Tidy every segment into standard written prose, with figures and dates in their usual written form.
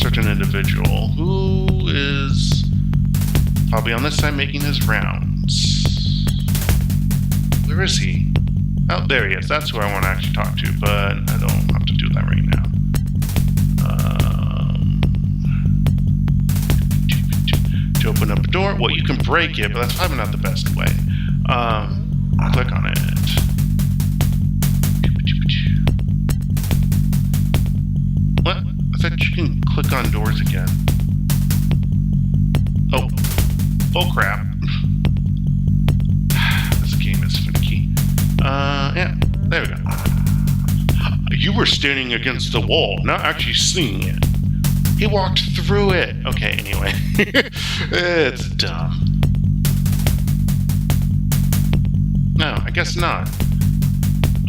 certain individual who is probably on this side making his rounds. Where is he? Oh, there he is. That's who I want to actually talk to, but I don't have to do that right now. To open up a door, well, you can break it, but that's probably not the best way. Click on it. What? I thought you can click on doors again. Oh. Oh, crap. This game is finicky. Yeah. There we go. You were standing against the wall, not actually seeing it. He walked through it. Okay, anyway. It's dumb. No, I guess not.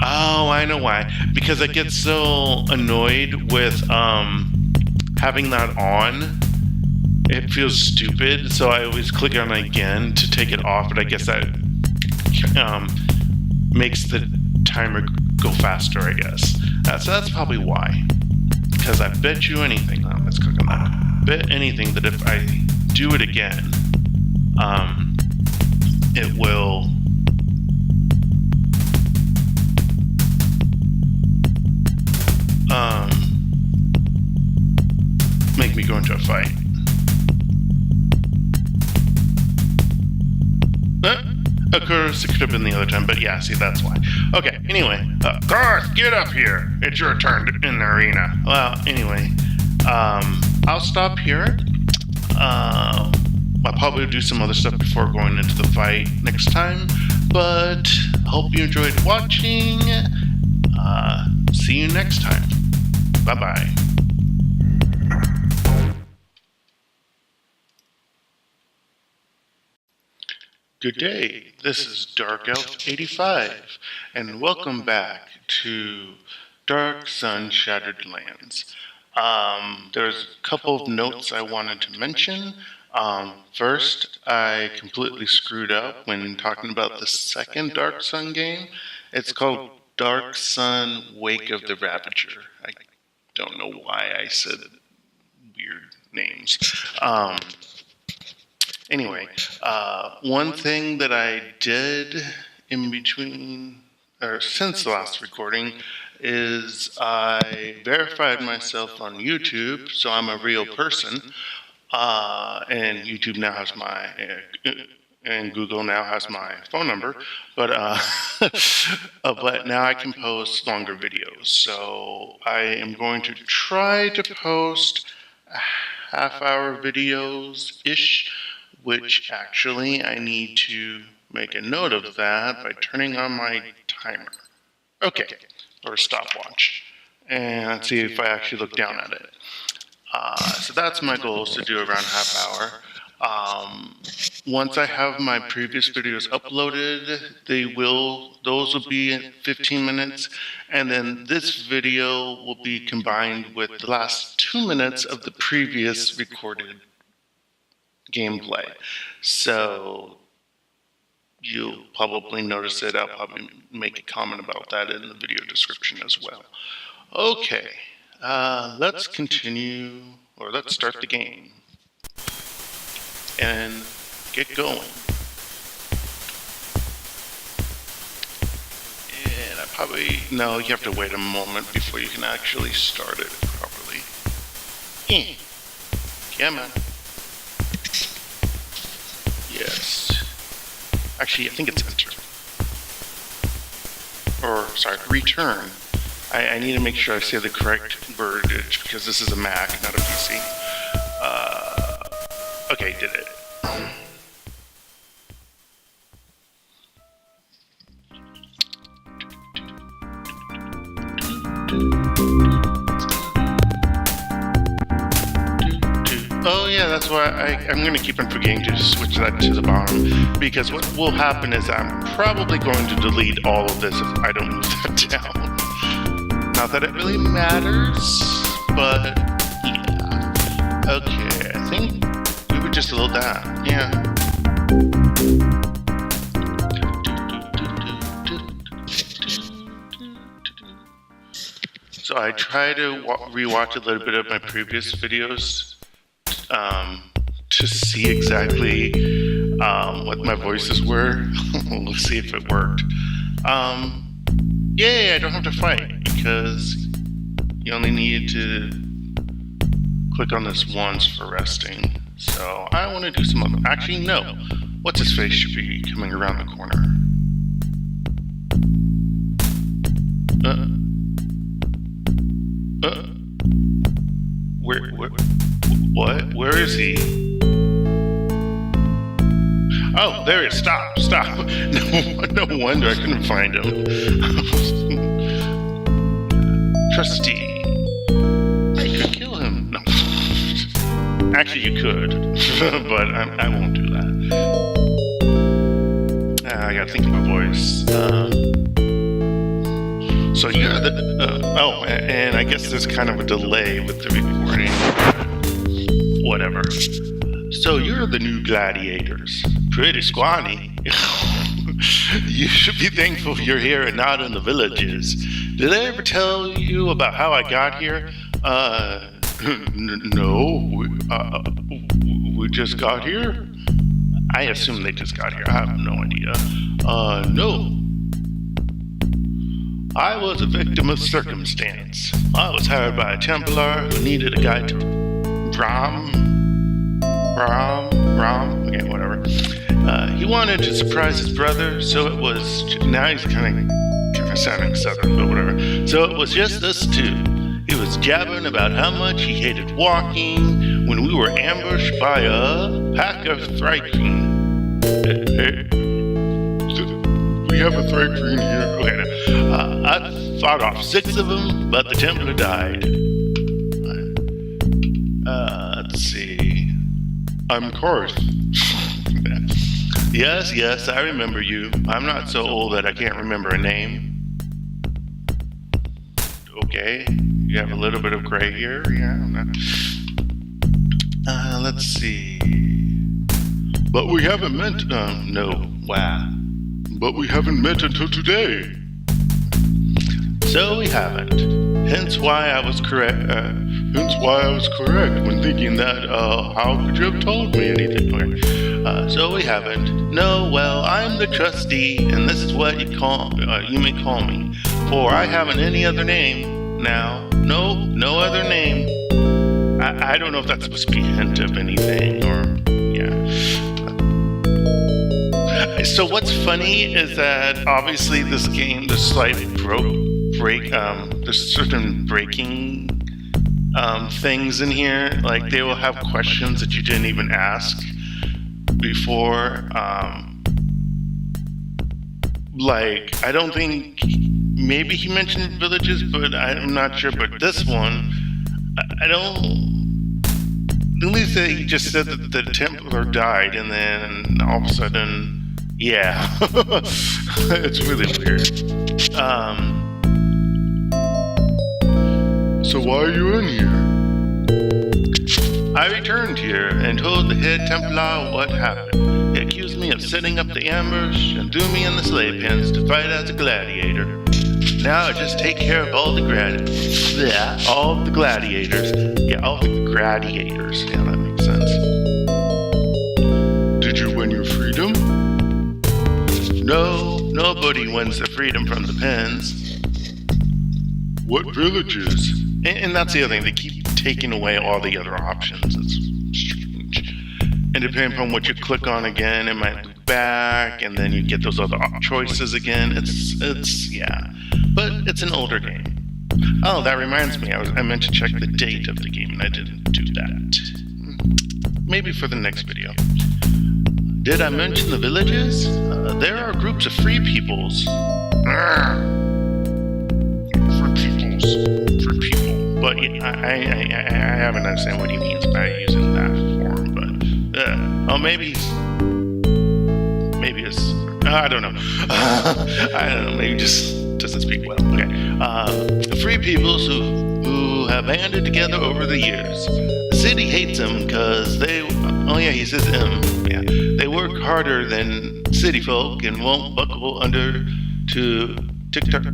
Oh, I know why. Because I get so annoyed with having that on. It feels stupid, so I always click on it again to take it off, but I guess that makes the timer go faster, I guess. So that's probably why. Because I bet you anything, let's click on that. Bet anything that if I do it again, it will make me go into a fight. Of course, it could have been the other time, but yeah, see, that's why. Okay, anyway. Garth, get up here! It's your turn in the arena. Well, anyway, I'll stop here. I'll probably do some other stuff before going into the fight next time, but hope you enjoyed watching. See you next time. Bye-bye. Good day, this is Dark Elf 85, and welcome back to Dark Sun Shattered Lands. There's a couple of notes I wanted to mention. First, I completely screwed up when talking about the second Dark Sun game. It's called Dark Sun Wake of the Ravager. I don't know why I said weird names. Anyway, one thing that I did in between, or since the last recording, is I verified myself on YouTube, so I'm a real person, and YouTube now has my, and Google now has my phone number, but but now I can post longer videos, so I am going to try to post half-hour videos-ish, which actually I need to make a note of that by turning on my timer. Okay, or stopwatch. And let's see if I actually look down at it. So that's my goal, is to do around half hour. Once I have my previous videos uploaded, those will be in 15 minutes, and then this video will be combined with the last 2 minutes of the previous recorded gameplay. So you'll probably notice it. I'll probably make a comment about that in the video description as well. Okay, let's continue, or let's start the game and get going. And I probably, no, you have to wait a moment before you can actually start it properly. Yeah, man. Yes. Actually, I think it's enter. Or, sorry, return. I need to make sure I say the correct wordage, because this is a Mac, not a PC. Okay, did it. Oh yeah, that's why I'm going to keep on forgetting to switch that to the bottom, because what will happen is I'm probably going to delete all of this if I don't move that down. Not that it really matters, but yeah. Okay, I think we were just a little down, yeah. So I try to rewatch a little bit of my previous videos to see exactly what my voices were. We'll see if it worked. Yay, I don't have to fight because you only need to click on this once for resting. So I want to do some other. Actually, no. What's his face should be coming around the corner. What? Where is he? Oh, there he is. Stop. No wonder I couldn't find him. Trustee. I could kill him. No. Actually, you could. But I won't do that. I gotta think of my voice. So you're the... and I guess there's kind of a delay with the recording. Whatever. So you're the new gladiators. Pretty scrawny. You should be thankful you're here and not in the villages. Did I ever tell you about how I got here? No. We just got here? I assume they just got here. I have no idea. No. I was a victim of circumstance. I was hired by a Templar who needed a guy to okay, whatever. He wanted to surprise his brother, so it was. Now he's kind of sounding southern, but whatever. So it was just us two. He was jabbering about how much he hated walking when we were ambushed by a pack of thrycreen. Hey, we have a thrycreen here. Okay, I fought off 6 of them, but the Templar died. Let's see. I'm Karth. Yes, I remember you. I'm not so old that I can't remember a name. Okay, you have a little bit of gray hair. Yeah, I'm not. Let's see. But we haven't met. No. Wow. But we haven't met until today. So we haven't. Hence why I was correct. When thinking that. How could you have told me anything? Okay. So we haven't. No. Well, I'm the trustee, and this is what you may call me. For I haven't any other name now. No other name. I don't know if that's supposed to be a hint of anything or yeah. So what's funny is that obviously this game, there's slight there's certain breaking things in here. Like they will have questions that you didn't even ask before. Like I don't think maybe he mentioned villages, but I'm not sure. But this one, I don't. At least he just said that the Templar died, and then all of a sudden. Yeah, it's really weird. So why are you in here? I returned here and told the head Templar what happened. He accused me of setting up the ambush and threw me in the slave pens to fight as a gladiator. Now I just take care of all the gladiators. Yeah, all the gladiators. Yeah, all the gladiators. Yeah, that makes sense. Did you win your freedom? No, nobody wins their freedom from the pens. What villages? And that's the other thing, they keep taking away all the other options. It's strange. And depending upon what you click on again, it might look back, and then you get those other choices again. It's yeah. But it's an older game. Oh, that reminds me, I meant to check the date of the game, and I didn't do that. Maybe for the next video. Did I mention the villages? There are groups of free peoples. Free people. But I haven't understand what he means by using that form. But maybe it's I don't know. I don't know. Maybe just doesn't speak well. Okay. Free peoples who have banded together over the years. The city hates them because they. Oh yeah, he says yeah. They work harder than city folk and won't buckle under to TikTok,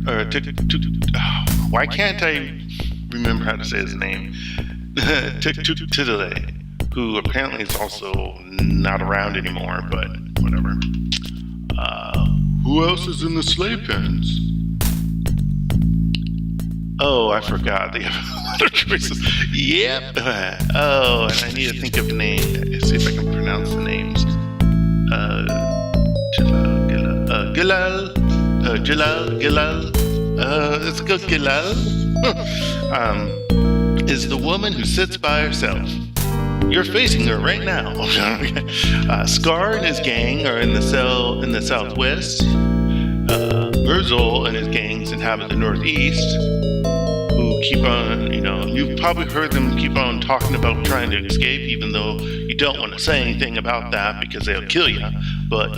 why can't I remember how to say his name? Tiddle, who apparently is also not around anymore, but whatever. Who else is in the sleigh pens? Oh, I forgot. They have other choices. Yep. Oh, and I need to think of a name. See if I can pronounce the names. Gilal. Let's go Gilal. Is the woman who sits by herself. You're facing her right now. Scar and his gang are in the southwest. Merzel and his gangs inhabit the northeast. Who keep on, you've probably heard them keep on talking about trying to escape, even though you don't want to say anything about that because they'll kill you. But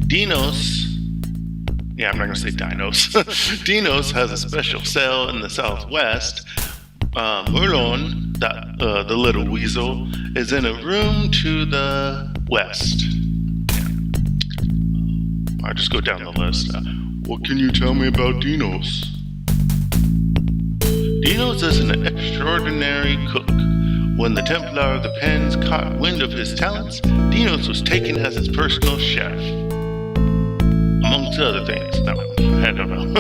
Dinos. Yeah, I'm not going to say Dinos. Dinos has a special cell in the southwest. Merlon, the little weasel, is in a room to the west. Yeah. I'll just go down the list. What can you tell me about Dinos? Dinos is an extraordinary cook. When the Templar of the Pens caught wind of his talents, Dinos was taken as his personal chef. Amongst other things. No, I don't know.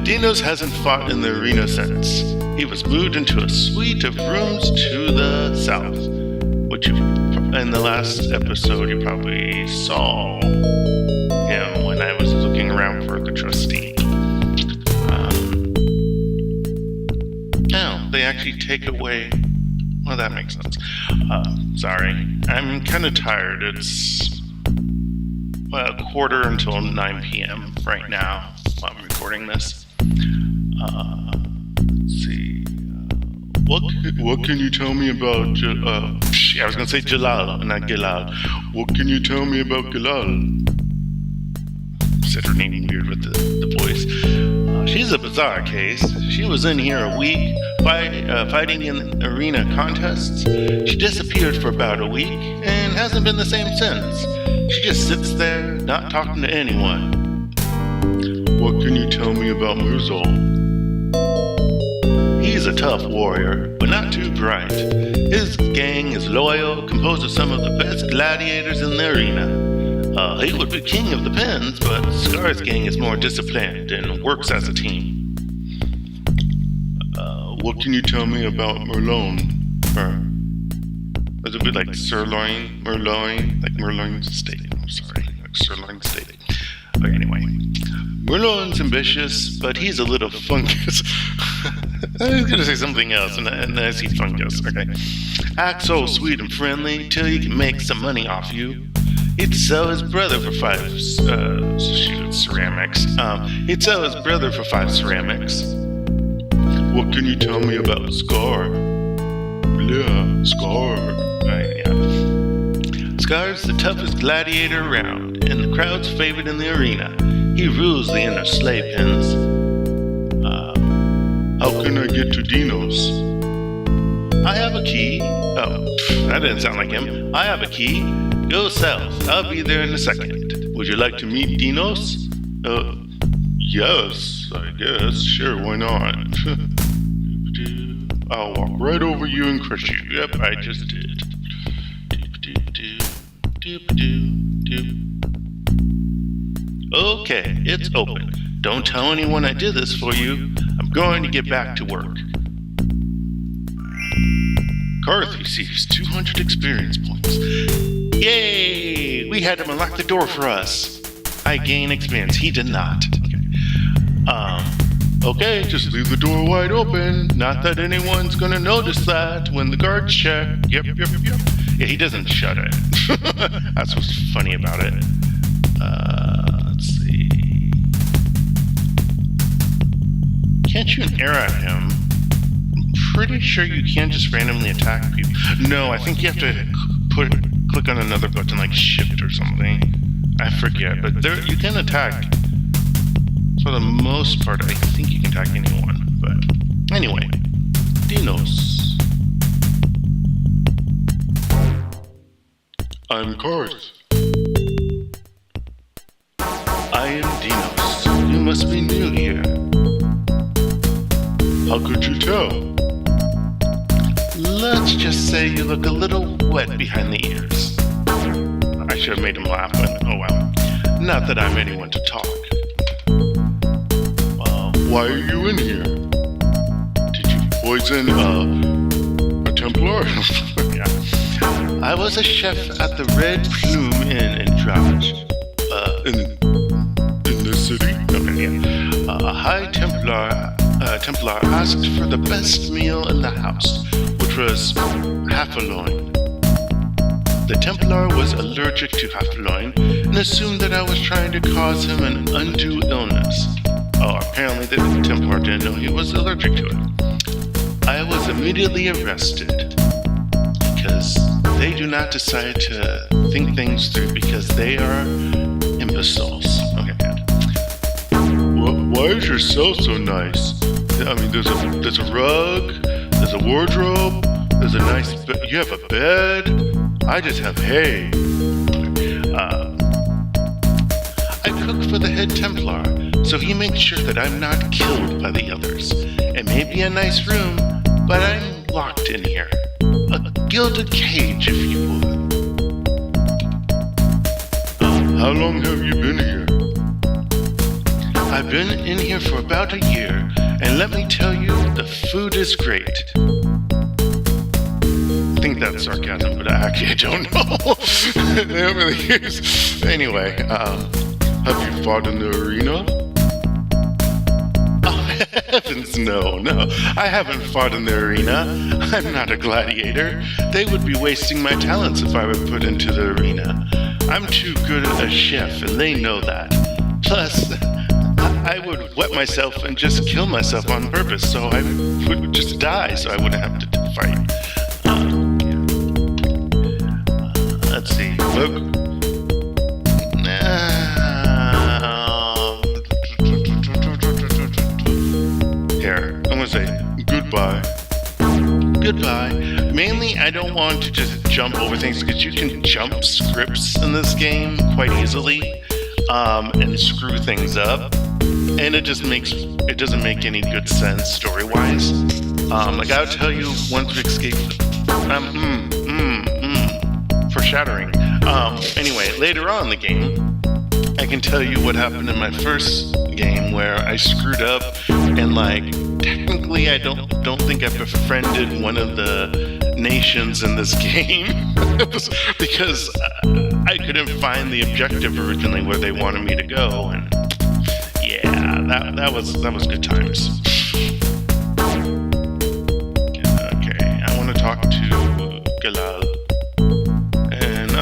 Dinos hasn't fought in the arena since. He was moved into a suite of rooms to the south, which in the last episode you probably saw him when I was looking around for the trustee. They actually take away. Well, that makes sense. Sorry, I'm kind of tired. It's a quarter until 9 p.m. right now while I'm recording this. Let's see. What can you tell me about? I was gonna say Jalal, not Gilal. What can you tell me about Gilal? Said her name weird with the voice. She's a bizarre case. She was in here a week fighting in arena contests. She disappeared for about a week and hasn't been the same since. She just sits there, not talking to anyone. What can you tell me about Merzel? He's a tough warrior, but not too bright. His gang is loyal, composed of some of the best gladiators in the arena. He would be king of the Pens, but Scar's gang is more disciplined and works as a team. What can you tell me about Merlon? Does it be like sirloin, like Merlon steak? I'm sorry, like sirloin steak. Okay, anyway. Merlon's ambitious, but he's a little fungus. I was gonna say something else, and I see fungus. Okay. Act so sweet and friendly till he can make some money off you. He'd sell his brother for 5 ceramics. He'd sell his brother for 5 ceramics. What can you tell me about Scar? Yeah, Scar. Yeah. Scar's the toughest gladiator around, and the crowd's favorite in the arena. He rules the inner sleigh pens. How can I get to Dinos? I have a key. Oh, that didn't sound like him. I have a key. Go south. I'll be there in a second. Would you like to meet Dinos? Yes, I guess. Sure, why not? I'll walk right over you and crush you. Yep, I just did. Okay, it's open. Don't tell anyone I did this for you. I'm going to get back to work. Karth receives 200 experience points. Yay! We had him unlock the door for us. I gain experience. He did not. Okay, just leave the door wide open. Not that anyone's gonna notice that when the guards check. Yep. Yeah, he doesn't shut it. That's what's funny about it. Let's see. Can't you arrow at him? I'm pretty sure you can't just randomly attack people. No, I think you have to click on another button like shift or something. I forget, but you can attack. For the most part, I think you can attack anyone. But anyway, Dinos. I'm Karth. I must be new here. How could you tell? Let's just say you look a little wet behind the ears. I should have made him laugh, but oh well. Not that I'm anyone to talk. Why are you in here? Did you poison a Templar? Yeah. I was a chef at the Red Plume Inn in Draj. In this city? Okay, yeah. A high Templar asked for the best meal in the house, which was half a loin. The Templar was allergic to half a loin and assumed that I was trying to cause him an undue illness. Oh, apparently the Templar didn't know he was allergic to it. I was immediately arrested because they do not decide to think things through because they are imbeciles. Okay, why is your cell so nice? I mean, there's a rug, there's a wardrobe, there's a nice bed. You have a bed. I just have hay. I cook for the head Templar, so he makes sure that I'm not killed by the others. It may be a nice room, but I'm locked in here. A gilded cage, if you would. How long have you been here? I've been in here for about a year, and let me tell you, the food is great. I think that's sarcasm, but actually I don't know. It really is. Anyway, have you fought in the arena? Oh, heavens, no. I haven't fought in the arena. I'm not a gladiator. They would be wasting my talents if I were put into the arena. I'm too good a chef, and they know that. Plus, I would wet myself and just kill myself on purpose, so I would just die, so I wouldn't have to fight. Let's see. Look. Here, I'm gonna say goodbye. Goodbye. Mainly, I don't want to just jump over things because you can jump scripts in this game quite easily, and screw things up, and it doesn't make any good sense story-wise. Like I'll tell you once we escape. Foreshadowing. Anyway, later on in the game, I can tell you what happened in my first game where I screwed up and technically I don't think I befriended one of the nations in this game. Because I couldn't find the objective originally where they wanted me to go, and yeah, that was good times. Okay, I want to talk to Galal.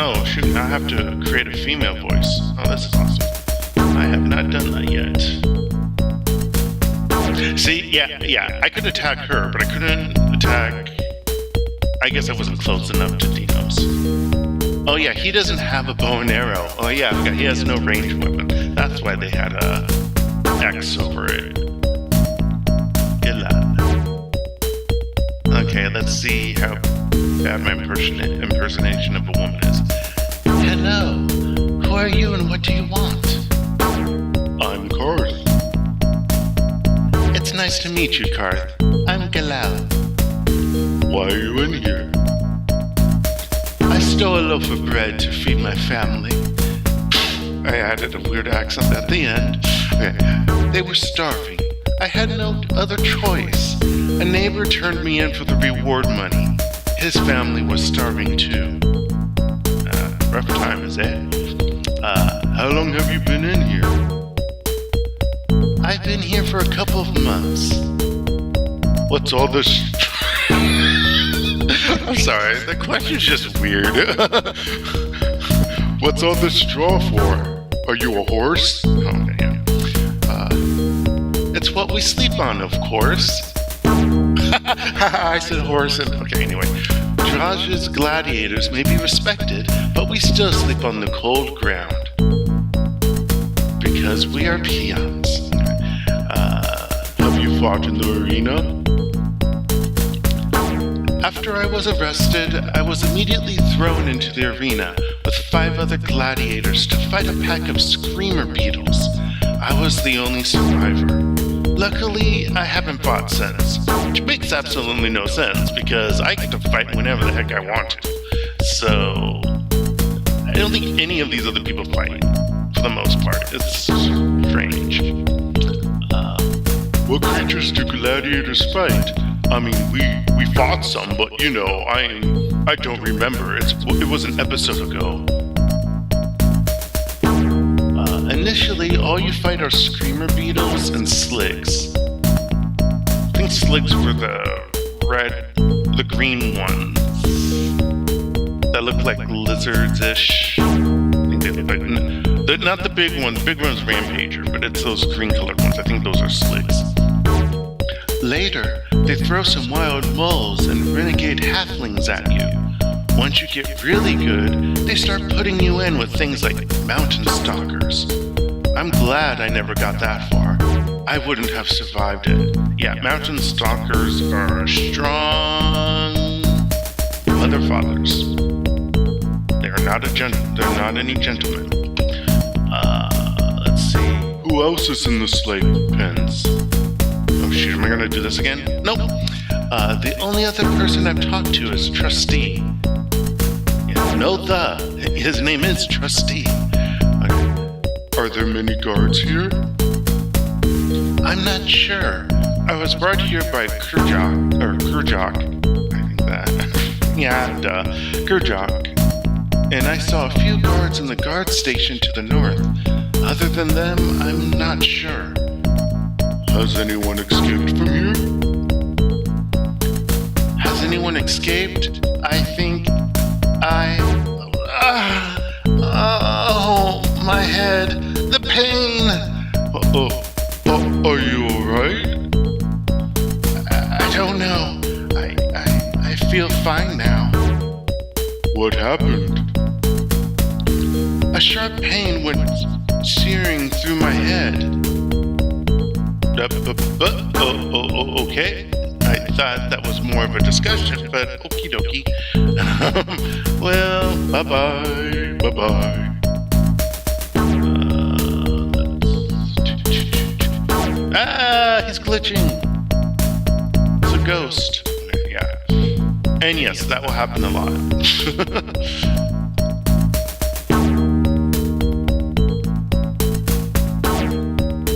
Oh shoot, now I have to create a female voice. Oh, this is awesome. I have not done that yet. See, yeah, I could attack her, but I couldn't attack... I guess I wasn't close enough to Dinos. Oh yeah, he doesn't have a bow and arrow. Oh yeah, he has no ranged weapon. That's why they had a X over it. Okay, let's see how bad my impersonation of a woman is. Hello, who are you and what do you want? I'm Karth. It's nice to meet you, Karth. I'm Galal. Why are you in here? I stole a loaf of bread to feed my family. I added a weird accent at the end. Okay. They were starving. I had no other choice. A neighbor turned me in for the reward money. His family was starving too. Rough time, is it? How long have you been in here? I've been here for a couple of months. What's all this? I'm sorry, the question's just weird. What's all this straw for? Are you a horse? Oh, damn. It's what we sleep on, of course. I said horse. Okay, anyway. Draj's gladiators may be respected, but we still sleep on the cold ground. Because we are peons. Have you fought in the arena? After I was arrested, I was immediately thrown into the arena with 5 other gladiators to fight a pack of screamer beetles. I was the only survivor. Luckily, I haven't fought since, which makes absolutely no sense because I get to fight whenever the heck I want to. So, I don't think any of these other people fight, for the most part. It's strange. What creatures do gladiators fight? I mean, we fought some, but I don't remember. It was an episode ago. Initially, all you fight are screamer beetles and sligs. I think sligs were the green ones that look like lizards-ish. I think they look like, they're not the big ones. The big one's Rampager, but it's those green-colored ones. I think those are sligs. Later, they throw some wild moles and renegade halflings at you. Once you get really good, they start putting you in with things like mountain stalkers. I'm glad I never got that far. I wouldn't have survived it. Yeah, mountain stalkers are strong mother fathers. They're not any gentlemen. Let's see. Who else is in the slave pens? Oh shoot, am I gonna do this again? Nope. The only other person I've talked to is Trustee. His name is Trustee. Are there many guards here? I'm not sure. I was brought here by Kurjok. I think that. Yeah, Kurjok. And I saw a few guards in the guard station to the north. Other than them, I'm not sure. Has anyone escaped from here? Has anyone escaped? I think oh, my head, the pain. Are you alright? I don't know. I feel fine now. What happened? A sharp pain went searing through my head. Okay. I thought that was more of a discussion, but okie dokie. Well, bye-bye. He's glitching. It's a ghost. Yeah. And yes, that will happen a lot.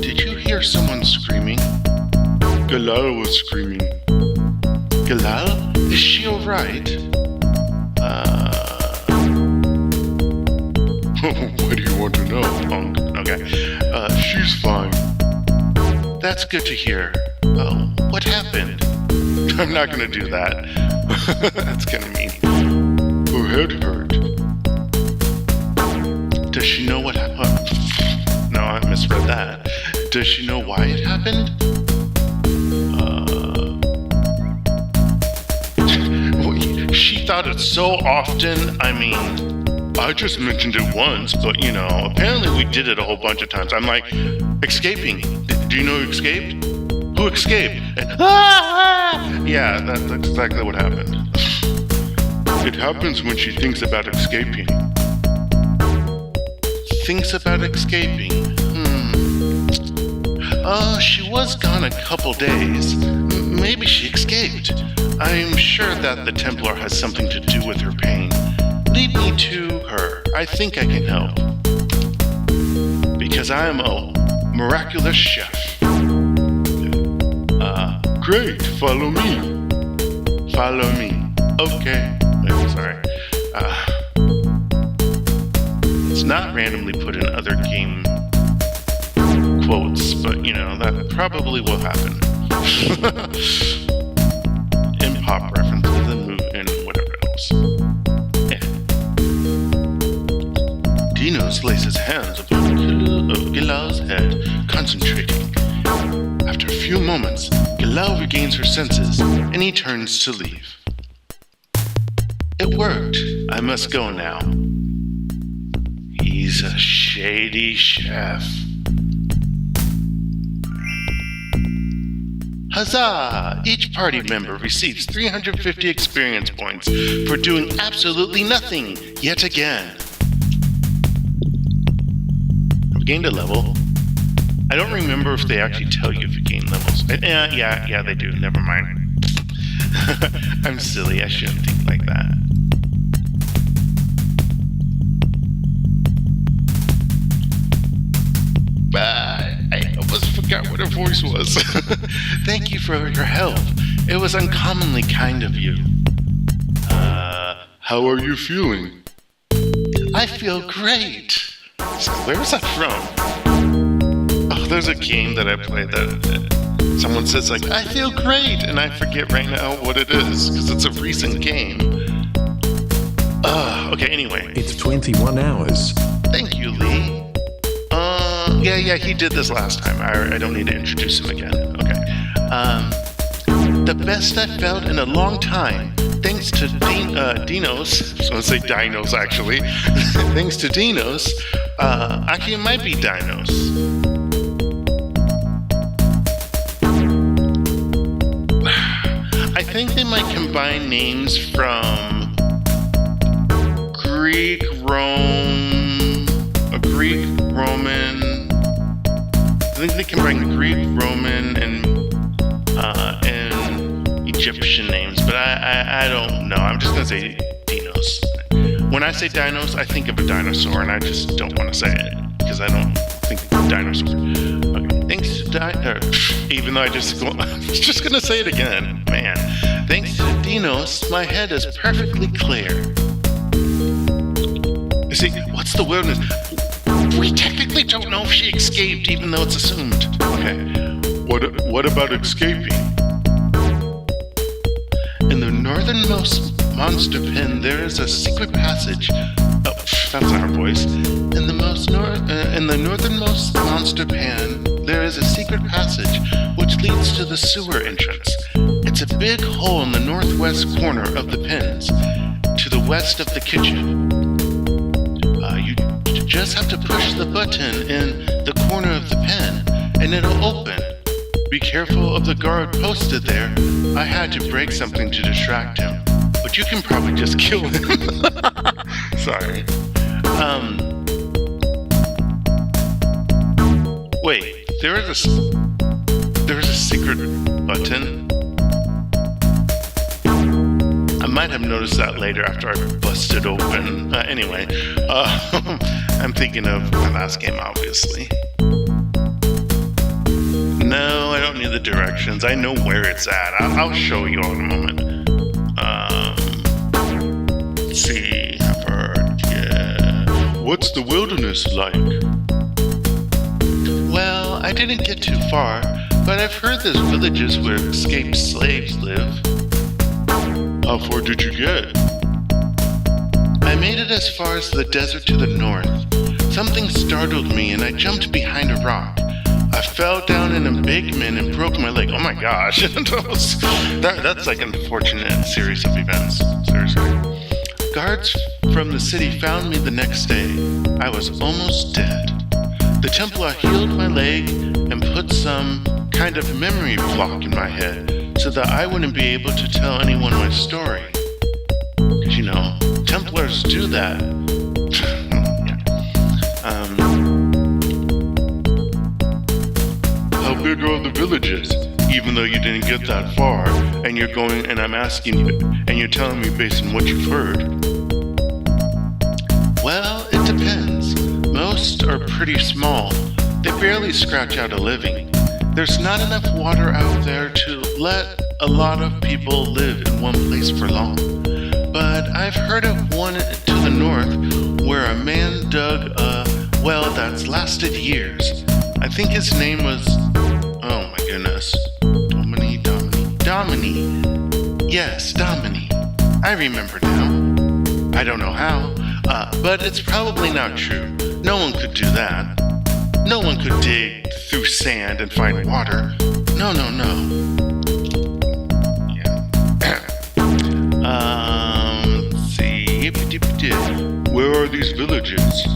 Did you hear someone screaming? Galal was screaming. Galal? Is she alright? What do you want to know, punk? Okay. She's fine. That's good to hear. What happened? I'm not gonna do that. That's kinda mean. Her head hurt. Does she know what happened? No, I misread that. Does she know why it happened? She thought it so often. I mean, I just mentioned it once, but apparently we did it a whole bunch of times. I'm like, escaping. Do you know who escaped? Who escaped? And, yeah, that's exactly what happened. It happens when she thinks about escaping. Thinks about escaping? She was gone a couple days. Maybe she escaped. I'm sure that the Templar has something to do with her pain. Lead me to her. I think I can help. Because I am a miraculous chef. Great, follow me. Follow me. Okay. Sorry. It's not randomly put in other game quotes, but that probably will happen. In pop references and whatever else. Yeah. Dinos lays his hands upon Gilal's head, concentrating. After a few moments, Gilal regains her senses, and he turns to leave. It worked. I must go now. He's a shady chef. Huzzah! Each party member receives 350 experience points for doing absolutely nothing yet again. I've gained a level. I don't remember if they actually tell you if you gain levels. Yeah, they do. Never mind. I'm silly. I shouldn't think like that. I almost forgot what her voice was. Thank you for your help. It was uncommonly kind of you. How are you feeling? I feel great. So where's that from? Oh, there's a game that I play that someone says like, I feel great, and I forget right now what it is, because it's a recent game. Okay, anyway. It's 21 hours. Thank you, Lee. Yeah, he did this last time. I don't need to introduce him again. Okay. The best I've felt in a long time, thanks to Dinos. I was going to say Dinos, actually. Thanks to Dinos. Actually, it might be Dinos. I think they might combine names from Greek, Roman. I think they combine Greek, Roman, and Egyptian names, but I don't know. I'm just gonna say Dinos. When I say Dinos, I think of a dinosaur, and I just don't want to say it because I don't think of a dinosaur. Okay, thanks to even though I'm just gonna say it again, man. Thanks to Dinos, my head is perfectly clear. You see, what's the wilderness? We technically don't know if she escaped, even though it's assumed. Okay. What about escaping? In the northernmost monster pen, there is a secret passage. Oh, that's not her voice. In the northernmost monster pen, there is a secret passage which leads to the sewer entrance. It's a big hole in the northwest corner of the pens, to the west of the kitchen. You just have to push the button in the corner of the pen, and it'll open. Be careful of the guard posted there. I had to break something to distract him, but you can probably just kill him. Sorry. Wait, there is a secret button. I might have noticed that later after I busted open. Anyway, I'm thinking of my last game, obviously. No, I don't need the directions. I know where it's at. I'll show you all in a moment. Let's see. I've heard, yeah. What's the wilderness like? Well, I didn't get too far, but I've heard there's villages where escaped slaves live. How far did you get? I made it as far as the desert to the north. Something startled me and I jumped behind a rock. I fell down an embankment and broke my leg. Oh my gosh. That's like an unfortunate series of events. Seriously. Guards from the city found me the next day. I was almost dead. The Templar healed my leg and put some kind of memory block in my head so that I wouldn't be able to tell anyone my story. Because, you know, Templars do that. How big are the villages? Even though you didn't get that far, and you're going, and I'm asking you, and you're telling me based on what you've heard. Well, it depends. Most are pretty small. They barely scratch out a living. There's not enough water out there to let a lot of people live in one place for long. But I've heard of one to the north where a man dug a well that's lasted years. I think his name was, oh my goodness, Domini. Yes, Domini. I remember now. I don't know how, but it's probably not true. No one could do that. No one could dig through sand and find water. No. Let's see. Where are these villages?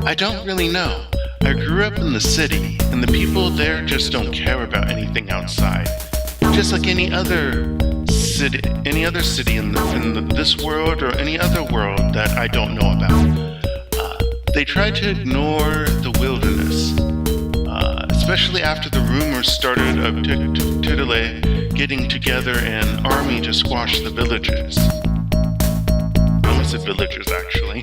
I don't really know. I grew up in the city, and the people there just don't care about anything outside. Just like any other city in this world or any other world that I don't know about. They try to ignore the wilderness. especially after the rumors started of Titile getting together an army to squash the villagers. I almost said villagers, actually.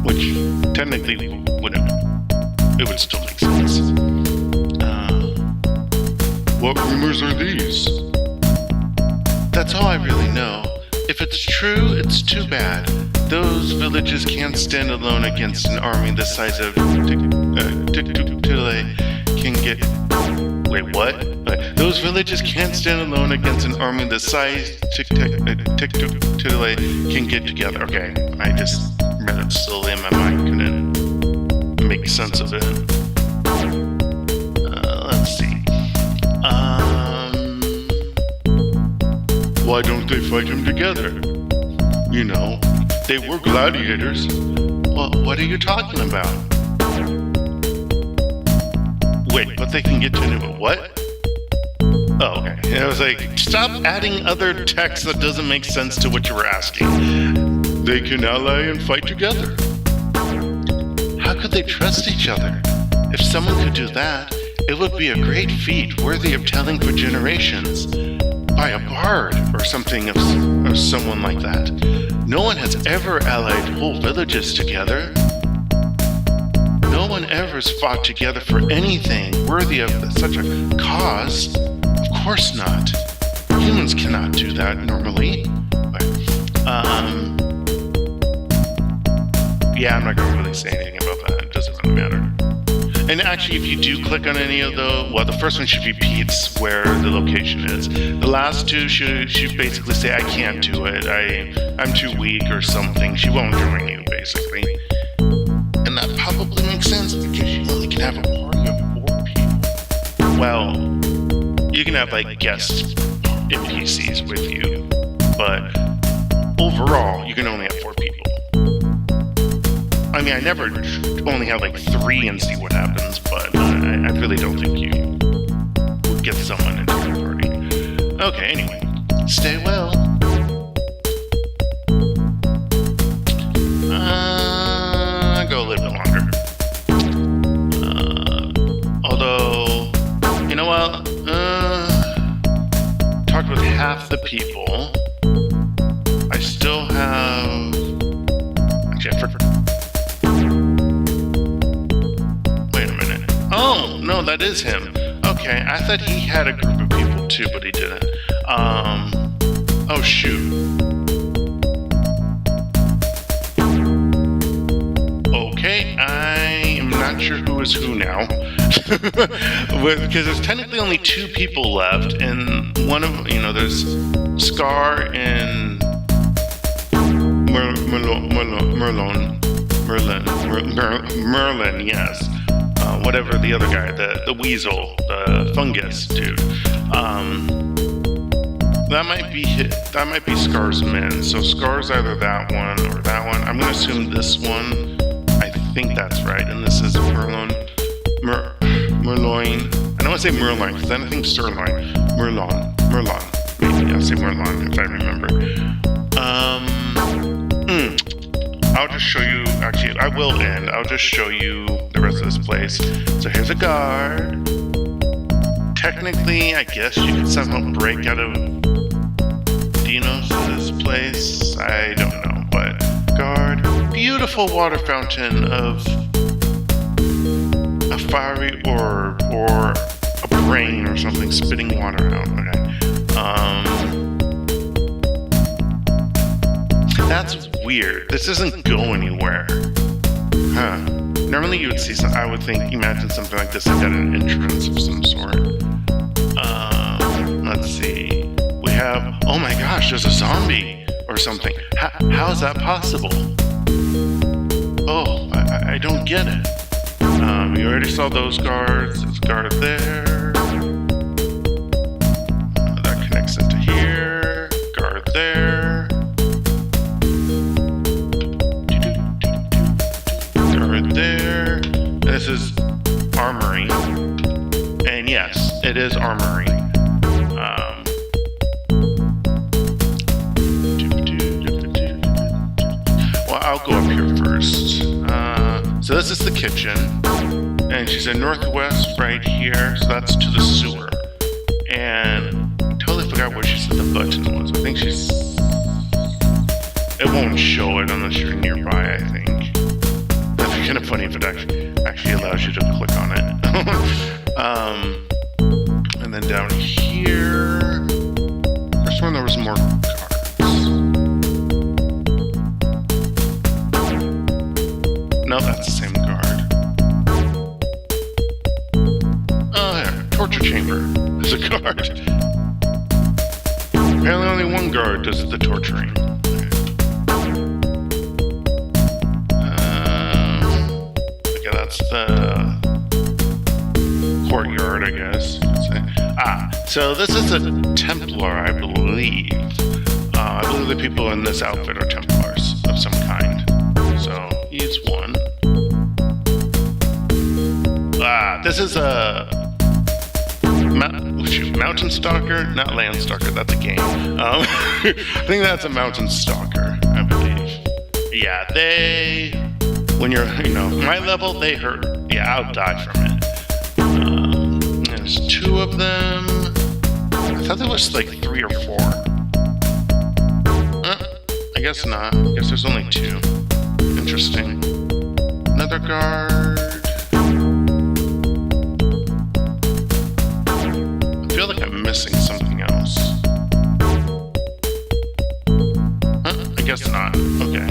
Which technically wouldn't. It would still make sense. What rumors are these? That's all I really know. If it's true, it's too bad. Those villages can't stand alone against an army the size of Titile can get... Wait, what? Those villages can't stand alone against an army the size Titile can get together. Okay, I just read it slowly in my mind, couldn't make sense of it. Let's see. Why don't they fight him together? You know, they were gladiators. Well, what are you talking about? Wait, but they can get to know what? Oh, okay. And I was like, stop adding other text that doesn't make sense to what you were asking. They can ally and fight together. How could they trust each other? If someone could do that, it would be a great feat worthy of telling for generations. By a bard or something of someone like that. No one has ever allied whole villages together. No one ever has fought together for anything worthy of such a cause. Of course not. Humans cannot do that normally. Yeah, I'm not going to really say anything about that. It doesn't really matter. And actually, if you do click on any of the first one should repeats where the location is. The last two should basically say, I can't do it. I'm too weak or something. She won't join you, basically. And that probably makes sense because you only can have a party of 4 people. Well, you can have like guest NPCs with you, but overall, you can only have 4 people. I mean, I never only have like 3 and see what happens, but I really don't think you would get someone into your party. Okay, anyway, stay well. Go a little bit longer. Although, you know what? Talked with half the people. I still have... Actually, I forgot. Oh, no, that is him. Okay, I thought he had a group of people too, but he didn't. Oh, shoot. Okay, I am not sure who is who now. Because there's technically only 2 people left, and one of, there's Scar and Merlin, yes. Whatever the other guy, the weasel, the fungus dude. That might be Scar's men. So Scar's either that one or that one. I'm gonna assume this one. I think that's right. And this is Merloin. I don't want to say Merlin because I think Sirloin. Merlin. Maybe I'll say Merlin if I remember. I'll just show you. Actually, I will end. I'll just show you the rest of this place. So here's a guard. Technically, I guess you could somehow break out of Dinos' place. I don't know, but guard. Beautiful water fountain of a fiery orb or a brain or something spitting water out. Okay. That's weird. This doesn't go anywhere. Huh. Normally you would see some, I would imagine something like this at an entrance of some sort. Let's see. We have, oh my gosh, there's a zombie or something. How is that possible? Oh, I don't get it. We already saw those guards. There's a guard there. That connects into here. Guard there. Guard there. This is armory. And yes, it is armory. Well, I'll go up here first. So this is the kitchen. And she she's in Northwest right here, so that's to the sewer. And I totally forgot where she said the button was. I think she's... It won't show it unless you're nearby, I think. That'd be kind of funny if it actually allows you to click on it. And then down here... First one, there was more cards. No, that's the same guard. Oh, yeah. Torture chamber. There's a guard. Apparently only one guard does the torturing. Okay, that's the courtyard, I guess. So this is a Templar, I believe. I believe the people in this outfit are Templars of some kind. So he's one. This is a Mountain Stalker, not Land Stalker. That's a game. I think that's a Mountain Stalker, I believe. Yeah, when you're, my level, they hurt. Yeah, I'll die from it. There's two of them. I thought there was like 3 or 4. I guess not. I guess there's only 2. Interesting. Another guard. I feel like I'm missing something else. I guess not. Okay.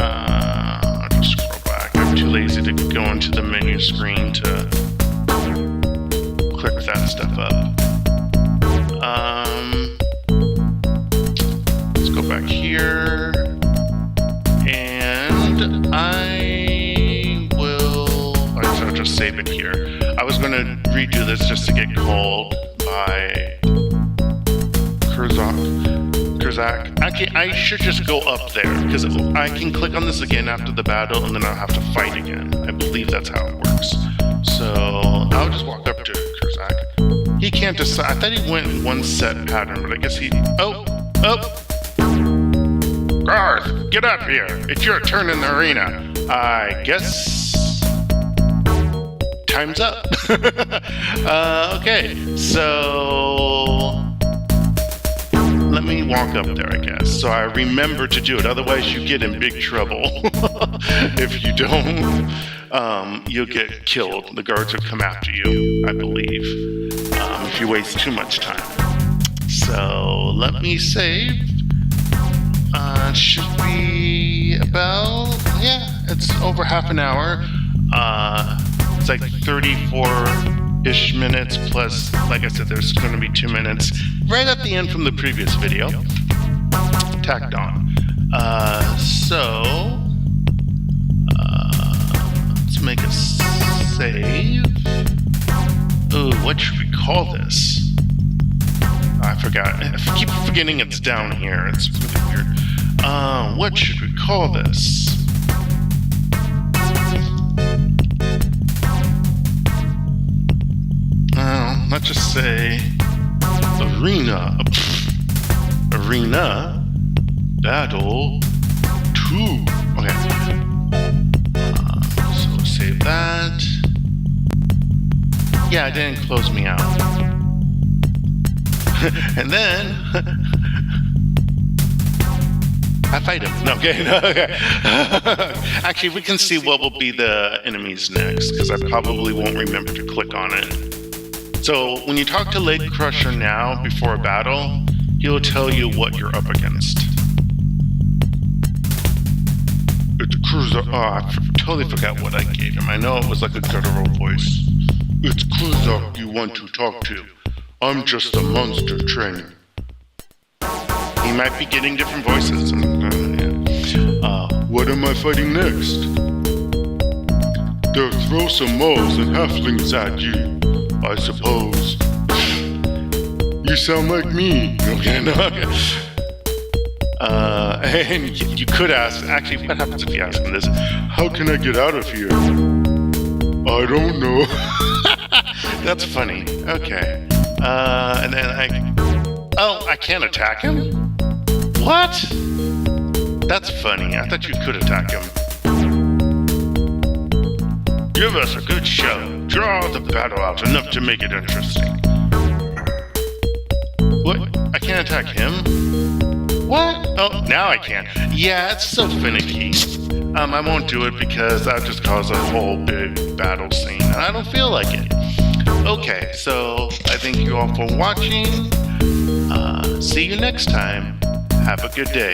I'll just scroll back. I'm too lazy to go into the menu screen to click that stuff up. Let's go back here. And I'll just save it here. I was going to redo this just to get called by Kurzak. Actually, I should just go up there, because I can click on this again after the battle, and then I'll have to fight again. I believe that's how it works. So I'll just walk up to Kurzak. He can't decide. I thought he went one set pattern, but I guess he... Oh! Garth, get up here. It's your turn in the arena. I guess... Time's up. Okay, so... Let me walk up there, I guess. So I remember to do it. Otherwise, you get in big trouble. If you don't, you'll get killed. The guards will come after you, I believe, if you waste too much time. So let me save. Should be about, it's over half an hour. It's like 34-ish minutes plus, like I said, there's going to be 2 minutes right at the end from the previous video. Tacked on. Let's make a save. Ooh, what should we call this? I forgot. I keep forgetting it's down here. It's really weird. What should we call this? Let's just say Arena. Arena Battle 2. Okay. So we'll save that. Yeah, it didn't close me out. And then I fight him. No, okay. Actually, we can see what will be the enemies next, because I probably won't remember to click on it. So when you talk to Leg Crusher now before a battle, he'll tell you what you're up against. It's Cruiser. Oh, I totally forgot what I gave him. I know it was like a guttural voice. It's Cruiser you want to talk to. I'm just a monster trainer. He might be getting different voices. What am I fighting next? They'll throw some moles and halflings at you, I suppose. You sound like me. Okay, no, okay. And you could ask, actually, what happens if you ask him this? How can I get out of here? I don't know. That's funny. Okay. And then I can't attack him? What? That's funny. I thought you could attack him. Give us a good show. Draw the battle out enough to make it interesting. What? I can't attack him? What? Oh, now I can. Yeah, it's so finicky. I won't do it because that just cause a whole big battle scene, and I don't feel like it. Okay, so I thank you all for watching. See you next time. Have a good day.